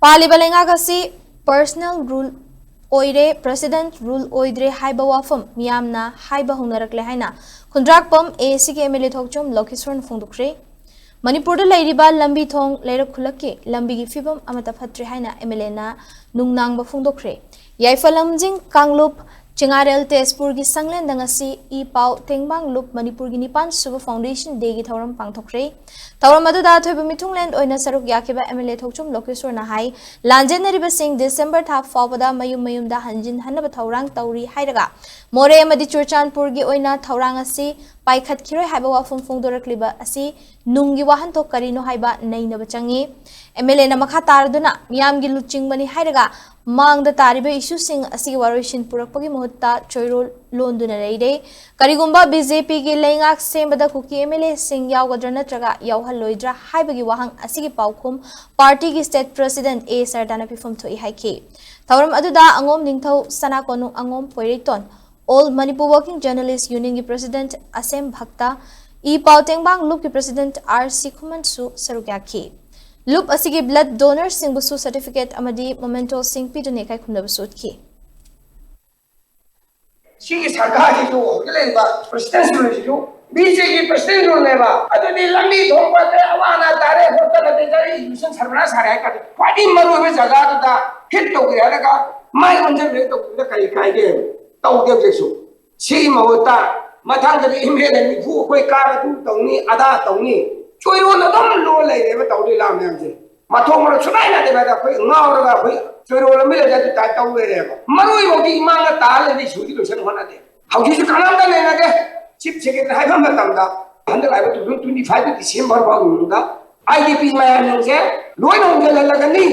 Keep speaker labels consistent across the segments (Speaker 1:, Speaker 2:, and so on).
Speaker 1: पालिबा लेंगागसी personal rule ओइरे president rule ओइद्रे हाइबा वाफम मियामना हाइबा होंगरकले हाइना खुंद्राकपम एसीके एमएलए थोकचुम लोकेश्वर फोंदुखरे मणिपुर लेरिबा लंबी थोंग लेरक खुलक लंबी की फिबम अमता फत्रे हाइना एमएलए ना नुंगनांगबा फोंदुखरे याइफलमजिंग कांगलुप चिंगारेल तेजपुर की संगलेन दंगसी ई पाव तेंगबांग लुप मणिपुर की निपान सुबह फाउंडेशन डे की थौरम पांगथोखरे थौरम अदुदा थोइब मिथुंगलेन ओइना सरुक याकेबा एमएलए थोकचुम लोकेश्वर नाहाई लांजेनरिबा सिंह दिसंबर था फावदा मयुम मयुमदा हंजिन हनब थौरांग तौरी हाइरगा मोरे अमदि चुरचानपुर की ओइना थौरांग असी पाइखत खिरोय हाइबा वाफम फोंदोरकलिबा असी नुंगी वाहन तो करिनो हाइबा नैनब चंगी एमएलए ना मखा तारदुना मियाम की लुचिंगबनी हाइरगा मांगदा तारिबे इशू सिंह असी वारोइशिन पुरकपगी मुहत्ता चोइरो लोंदुना लेइदे करिगुंबा बीजेपी की लेंगाक सेंबदा कुकी एमएलए सिंह यावगद्र नत्रगा यावहलोइद्रा हाइबगी वाहंग असिगी पाउखुम पार्टी की स्टेट प्रेसिडेंट ए सरदाना पिफम थोइ हाइके थौरम अदुदा अंगोम निंगथौ सनाकोनु Angom Poireiton all Manipur working journalist union की प्रेसिडेंट असेम भक्ता ई पाउतेंगबांग लुप की प्रेसिडेंट आर.सी. खुमनसु सरुक्याखी लुप असिगी ब्लड डोनर सिंगबुसु सर्टिफिकेट अमदी मोमेंटो सिंह पिदुने kai khumnabsu utki
Speaker 2: सिगी सरकार की जो लेबा प्रेसिडेंट जो बीजे की प्रेसिडेंट जो लेबा अदुदी लंबी थोपा ते अवाना तारे होटल ते जरी मिशन सरबना सारे का पार्टी मरु में जगह दा हिट तो गया लगा माय मंजर में तो कई काय के तौ दे जेसु सी मवता मथांग दे इमेल नि फु कोई कार तू तौनी अदा तौनी चोइरो न दम लो ले रे तौ दे लाम ने जे मथों मर सुनाई ना दे बा कोई ngaurगा कोई चोइरो ल मिले जा ता तौ ले रे मरुई होगी इमांग ताल ने सुदी लोसन होना दे हौजी कानाम दा लेना दे चिप सेक्रेटरी हाइबा मतमदा हंदक आइबा 2025 डिसेंबर बागुंदा आईडीपी मयान से लोइन होंगे लगनी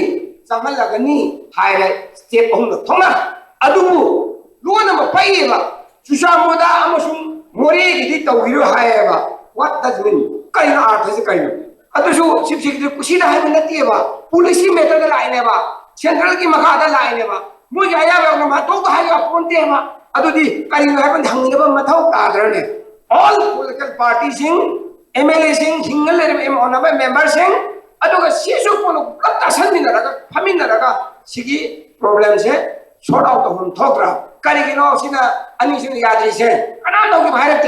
Speaker 2: चामल लगनी हाइरे स्टेप होंग थोंगा अदुबु लोन म पाइबा सुशामोदा अमसुम मोरे गिदि तौहिरो हायबा व्हाट डज मीन काइना अर्थ से काइना अदुसु चिप सेक्रेटरी कुसीदा हाइबा नतिबा पुलिस की मेथड लाइनेबा सेंट्रल की मखादा लाइनेबा मुझे आया मा तो हाइबा पोंतेमा अदुदी काइना हाइबा हंगनेबा मथौ ताद्रने ऑल पॉलिटिकल पार्टी सिंह एमएलए सिंह सिंगल एम ओनबा मेंबर सिंह अदुगा सिसु कोन कत्ता सन्मिनरगा फमिनरगा सिगी प्रॉब्लम से सॉर्ट आउट होन थोकरा करिगिनो सिना अनि सिना याद्री से कना लोग भारत